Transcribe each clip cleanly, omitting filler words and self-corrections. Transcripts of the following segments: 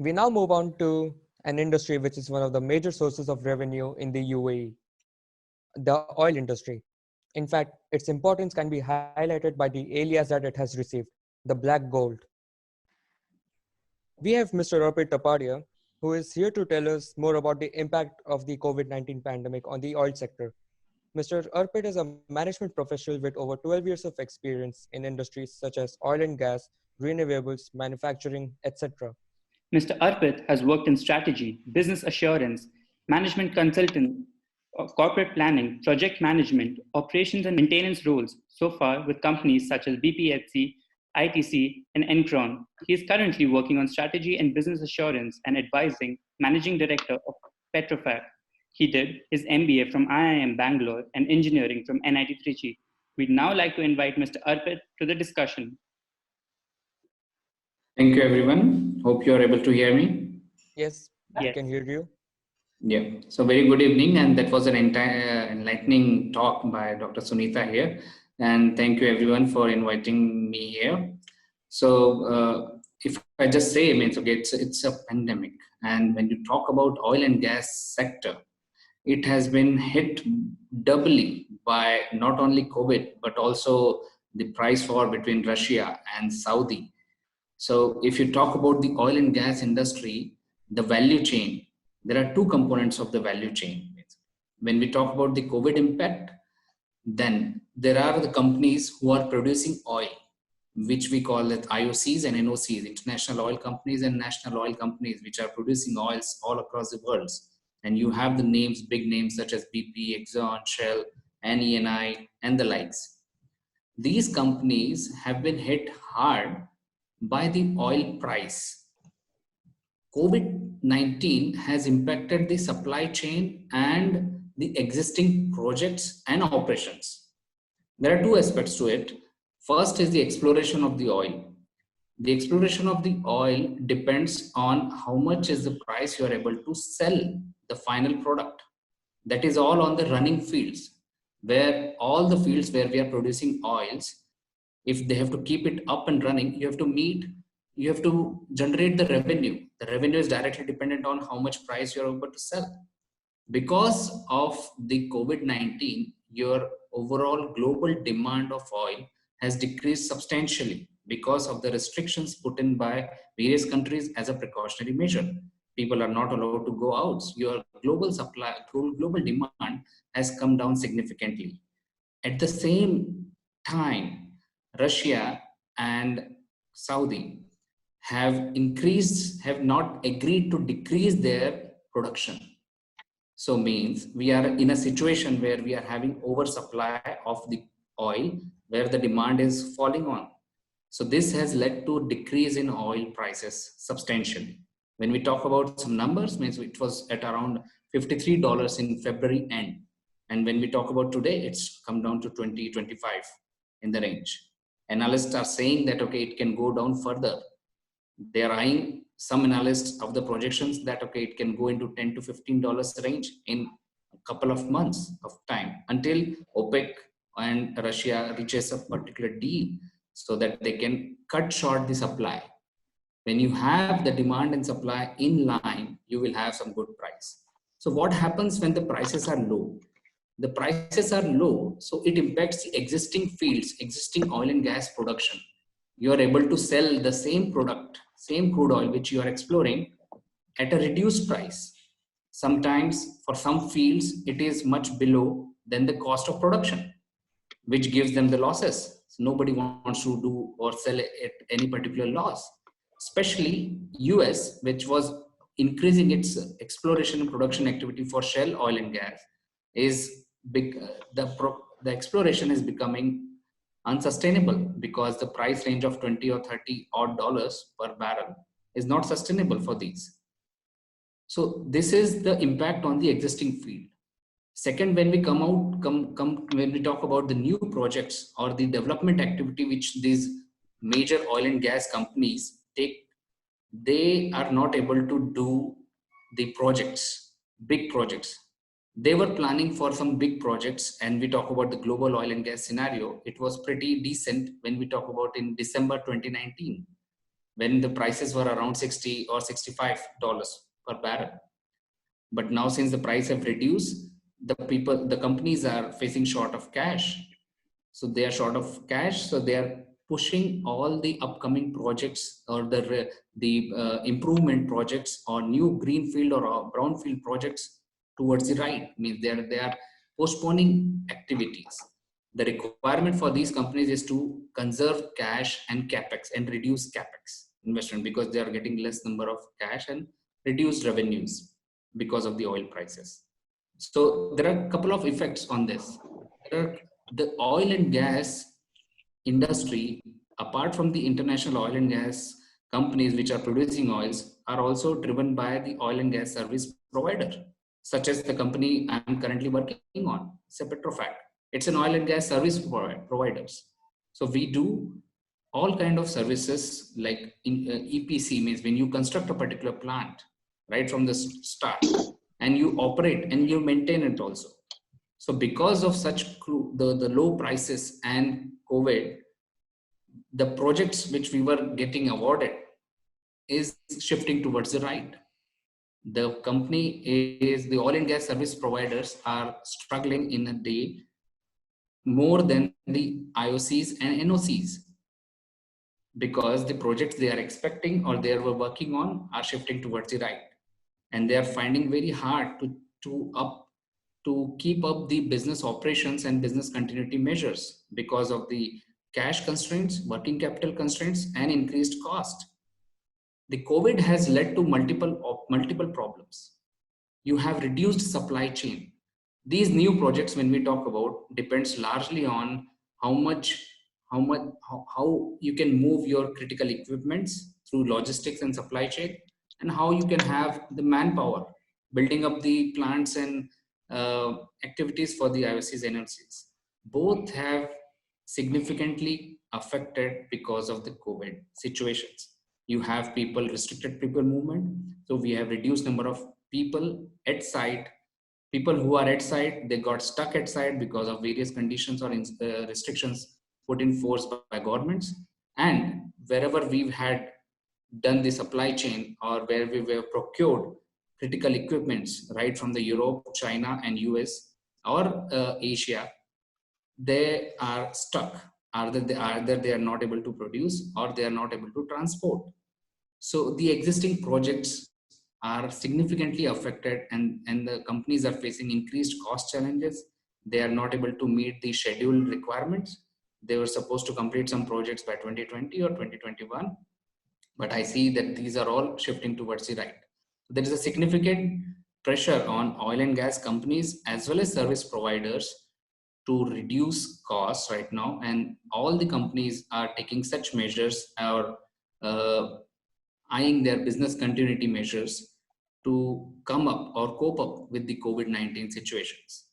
We now move on to an industry which is one of the major sources of revenue in the UAE, the oil industry. In fact, its importance can be highlighted by the alias that it has received, the Black Gold. We have Mr. Arpit Tapadiya, who is here to tell us more about the impact of the COVID-19 pandemic on the oil sector. Mr. Arpit is a management professional with over 12 years of experience in industries such as oil and gas, renewables, manufacturing, etc. Mr. Arpit has worked in strategy, business assurance, management consultant, corporate planning, project management, operations and maintenance roles so far with companies such as BPHC, ITC, and Encron. He is currently working on strategy and business assurance and advising managing director of Petrofac. He did his MBA from IIM Bangalore and engineering from NIT Trichy. We'd now like to invite Mr. Arpit to the discussion. Thank you, everyone. Hope you are able to hear me. Yes, I can hear you. Yeah. So very good evening, and that was an entire enlightening talk by Dr. Sunita here. And thank you, everyone, for inviting me here. So if I just say, it's a pandemic, and when you talk about oil and gas sector, it has been hit doubly by not only COVID but also the price war between Russia and Saudi. So if you talk about the oil and gas industry, the value chain, there are two components of the value chain. When we talk about the COVID impact, then there are the companies who are producing oil, which we call it IOCs and NOCs, international oil companies and national oil companies, which are producing oils all across the world. And you have the names, big names such as BP, Exxon, Shell, Eni, and the likes. These companies have been hit hard by the oil price. COVID-19 has impacted the supply chain and the existing projects and operations. There are two aspects to it. First is the exploration of the oil. The exploration of the oil depends on how much is the price you are able to sell the final product. That is all on the running fields, where all the fields where we are producing oils, if they have to keep it up and running, you have to generate the revenue. The revenue is directly dependent on how much price you're able to sell. Because of the COVID-19, your overall global demand of oil has decreased substantially because of the restrictions put in by various countries as a precautionary measure. People are not allowed to go out. Your global supply, global demand has come down significantly. At the same time, Russia and Saudi have not agreed to decrease their production. So means we are in a situation where we are having oversupply of the oil, where the demand is falling on. So this has led to a decrease in oil prices substantially. When we talk about some numbers, means it was at around $53 in February end. And when we talk about today, it's come down to 20, 25 in the range. Analysts are saying that, okay, it can go down further. They are eyeing some analysts of the projections that, okay, it can go into $10 to $15 range in a couple of months of time until OPEC and Russia reaches a particular deal so that they can cut short the supply. When you have the demand and supply in line, you will have some good price. So what happens when the prices are low? The prices are low, so it impacts the existing fields, existing oil and gas production. You are able to sell the same product, same crude oil, which you are exploring at a reduced price. Sometimes for some fields, it is much below than the cost of production, which gives them the losses. So nobody wants to do or sell at any particular loss, especially US, which was increasing its exploration and production activity for shale oil and gas, is big. The exploration is becoming unsustainable because the price range of 20 or 30 odd dollars per barrel is not sustainable for these. So this is the impact on the existing field. Second, when we when we talk about the new projects or the development activity which these major oil and gas companies take, they are not able to do the projects, big projects. They were planning for some big projects, and we talk about the global oil and gas scenario. It was pretty decent when we talk about in December 2019. when the prices were around 60 or $65 per barrel. But now since the price have reduced, the companies are facing short of cash. So they are short of cash. So they are pushing all the upcoming projects or the improvement projects or new greenfield or brownfield projects towards the right. Means they are postponing activities. The requirement for these companies is to conserve cash and capex and reduce capex investment, because they are getting less number of cash and reduced revenues because of the oil prices. So there are a couple of effects on this. The oil and gas industry, apart from the international oil and gas companies which are producing oils, are also driven by the oil and gas service provider, such as the company I'm currently working on, it's a Petrofac. It's an oil and gas service providers. So we do all kind of services like in EPC, means when you construct a particular plant right from the start, and you operate and you maintain it also. So because of such the low prices and COVID, the projects which we were getting awarded is shifting towards the right. The oil and gas service providers are struggling in a day more than the IOCs and NOCs, because the projects they are expecting or they were working on are shifting towards the right, and they are finding very hard to keep up the business operations and business continuity measures because of the cash constraints, working capital constraints, and increased cost. The COVID has led to multiple problems. You have reduced supply chain. These new projects, when we talk about, depends largely on how you can move your critical equipments through logistics and supply chain, and how you can have the manpower building up the plants and activities for the IOCs and NOCs. Both have significantly affected because of the COVID situations. You have restricted people movement. So we have reduced number of people at site. People who are at site, they got stuck at site because of various conditions or restrictions put in force by governments. And wherever we've had done the supply chain, or where we were procured critical equipments right from the Europe, China, and US or Asia, they are stuck. Either they are not able to produce, or they are not able to transport. So the existing projects are significantly affected, and the companies are facing increased cost challenges. They are not able to meet the scheduled requirements. They were supposed to complete some projects by 2020 or 2021, but I see that these are all shifting towards the right. There is a significant pressure on oil and gas companies as well as service providers to reduce costs right now, and all the companies are taking such measures, or eyeing their business continuity measures to come up or cope up with the COVID-19 situations.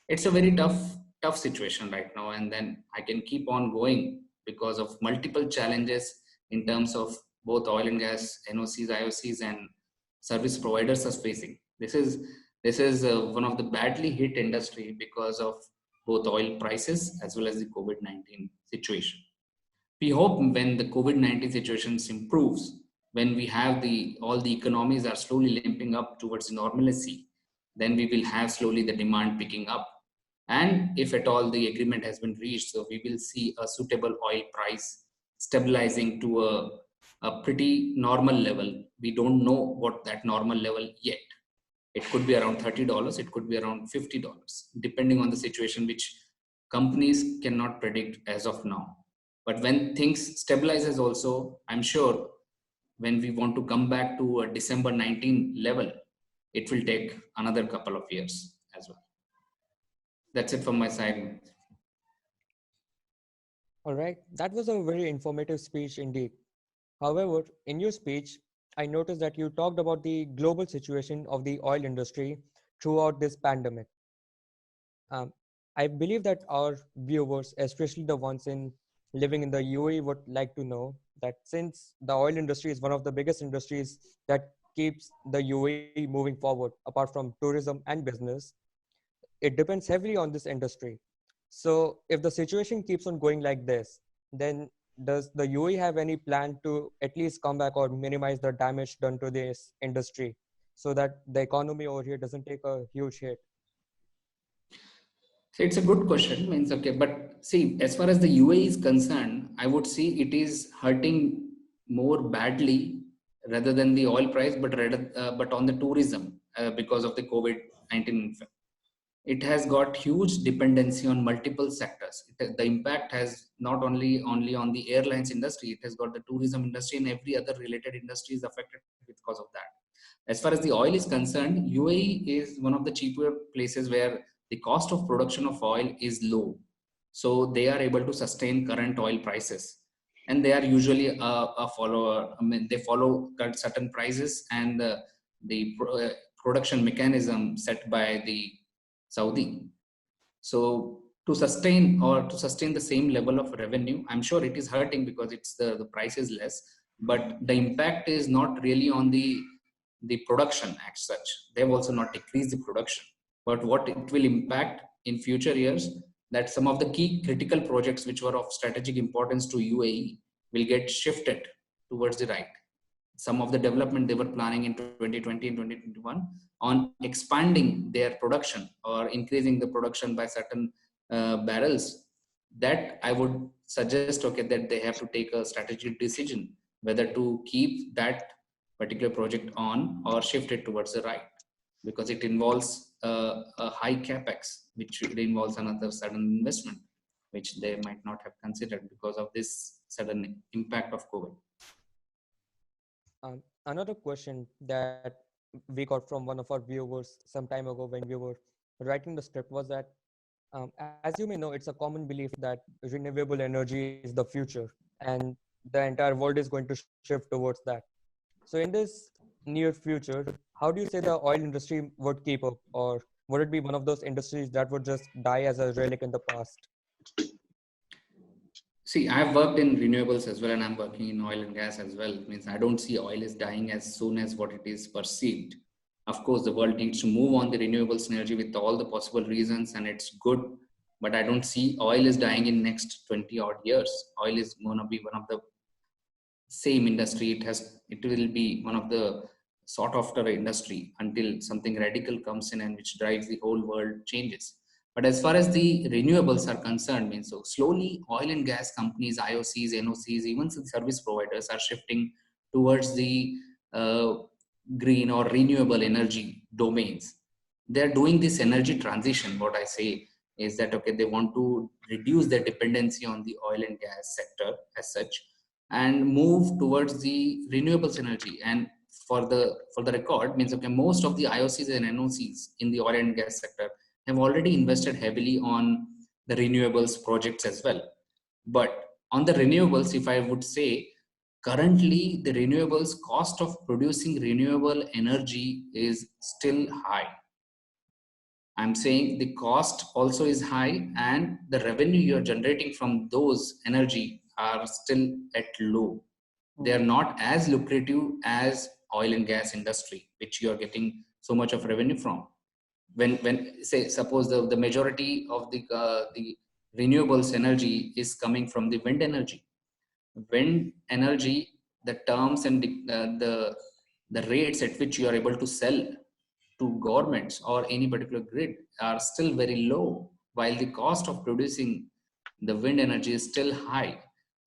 It's a very tough situation right now, and then I can keep on going because of multiple challenges in terms of both oil and gas, NOCs, IOCs, and service providers are facing. This is one of the badly hit industry because of both oil prices as well as the COVID-19 situation. We hope when the COVID-19 situation improves, when we have all the economies are slowly limping up towards normalcy, then we will have slowly the demand picking up. And if at all the agreement has been reached, so we will see a suitable oil price stabilizing to a pretty normal level. We don't know what that normal level yet. It could be around $30, it could be around $50, depending on the situation, which companies cannot predict as of now. But when things stabilizes also, I'm sure when we want to come back to a December 19 level, it will take another couple of years as well. That's it from my side. All right, that was a very informative speech indeed. However, in your speech, I noticed that you talked about the global situation of the oil industry throughout this pandemic. Um, I believe that our viewers, especially the ones living in the UAE, would like to know that since the oil industry is one of the biggest industries that keeps the UAE moving forward, apart from tourism and business, it depends heavily on this industry. So if the situation keeps on going like this, then does the UAE have any plan to at least come back or minimize the damage done to this industry so that the economy over here doesn't take a huge hit? So it's a good question. Means okay, but see, as far as the UAE is concerned, I would say it is hurting more badly rather than the oil price, but on the tourism because of the COVID-19. It has got huge dependency on multiple sectors. The impact has not only on the airlines industry, it has got the tourism industry and every other related industry is affected because of that. As far as the oil is concerned, UAE is one of the cheaper places where the cost of production of oil is low. So they are able to sustain current oil prices. And they are usually a follower. I mean, they follow certain prices and the production mechanism set by the Saudi. So to sustain the same level of revenue, I'm sure it is hurting because the price is less, but the impact is not really on the production as such. They've also not decreased the production. But what it will impact in future years, that some of the key critical projects which were of strategic importance to UAE will get shifted towards the right. Some of the development they were planning in 2020 and 2021 on expanding their production or increasing the production by certain barrels, that I would suggest okay that they have to take a strategic decision whether to keep that particular project on or shift it towards the right, because it involves a high capex, which involves another sudden investment which they might not have considered because of this sudden impact of COVID. Another question that we got from one of our viewers some time ago when we were writing the script was that, as you may know, it's a common belief that renewable energy is the future and the entire world is going to shift towards that. So, in this near future, how do you say the oil industry would keep up, or would it be one of those industries that would just die as a relic in the past? See, I've worked in renewables as well, and I'm working in oil and gas as well. It means I don't see oil is dying as soon as what it is perceived. Of course, the world needs to move on the renewables energy with all the possible reasons, and it's good. But I don't see oil is dying in next 20 odd years. Oil is going to be one of the same industry. It will be one of the sought after industry until something radical comes in and which drives the whole world changes. But as far as the renewables are concerned, means so slowly oil and gas companies, IOCs, NOCs, even some service providers are shifting towards the uh, green or renewable energy domains. They're doing this energy transition. What I say is that okay, they want to reduce their dependency on the oil and gas sector as such and move towards the renewables energy. And for the record, means okay, most of the IOCs and NOCs in the oil and gas sector have already invested heavily on the renewables projects as well. But on the renewables, if I would say, currently the renewables cost of producing renewable energy is still high. I'm saying the cost also is high and the revenue you're generating from those energy are still at low. They are not as lucrative as oil and gas industry, which you are getting so much of revenue from. When say suppose the majority of the renewables energy is coming from the wind energy, the terms and the rates at which you are able to sell to governments or any particular grid are still very low, while the cost of producing the wind energy is still high.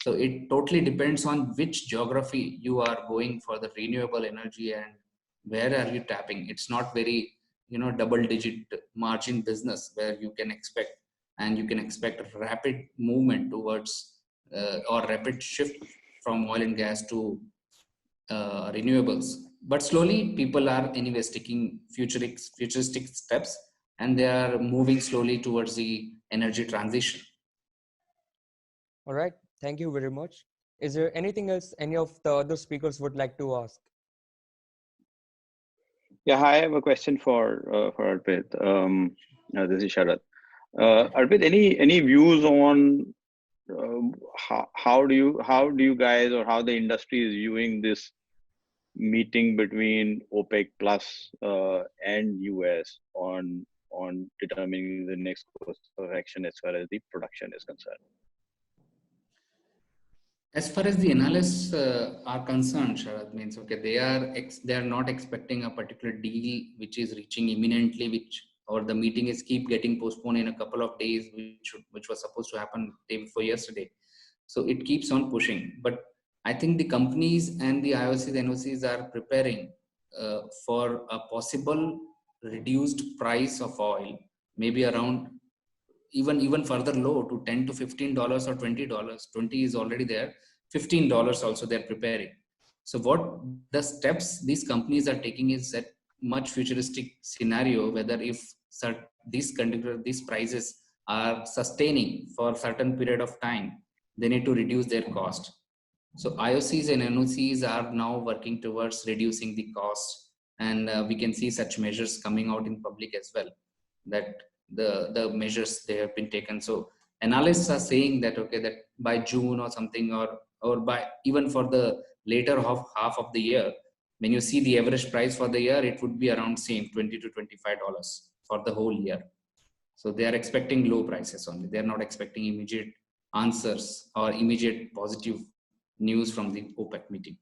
So it totally depends on which geography you are going for the renewable energy and where are you tapping. It's not very, double digit margin business where you can expect rapid movement towards or rapid shift from oil and gas to renewables. But slowly, people are anyway taking futuristic steps, and they are moving slowly towards the energy transition. All right, thank you very much. Is there anything else any of the other speakers would like to ask? Yeah, hi, I have a question for Arpit. This is Sharad. Arpit, any views on how do you guys or how the industry is viewing this meeting between OPEC plus and US on determining the next course of action as far as the production is concerned? As far as the analysts are concerned, Sharad, means okay, they are not expecting a particular deal which is reaching imminently, or the meeting is keep getting postponed in a couple of days, which was supposed to happen day before yesterday. So it keeps on pushing. But I think the companies and the IOCs, NOCs are preparing for a possible reduced price of oil, maybe around even further low to $10 to $15 or $20. 20 is already there. $15 also they're preparing. So what the steps these companies are taking is that much futuristic scenario, whether if these prices are sustaining for a certain period of time, they need to reduce their cost. So IOCs and NOCs are now working towards reducing the cost, and we can see such measures coming out in public as well, that the measures they have been taken. So analysts are saying that okay, that by June or something, or by even for the later half of the year, when you see the average price for the year, it would be around same $20 to $25 for the whole year. So they are expecting low prices only. They are not expecting immediate answers or immediate positive news from the OPEC meeting.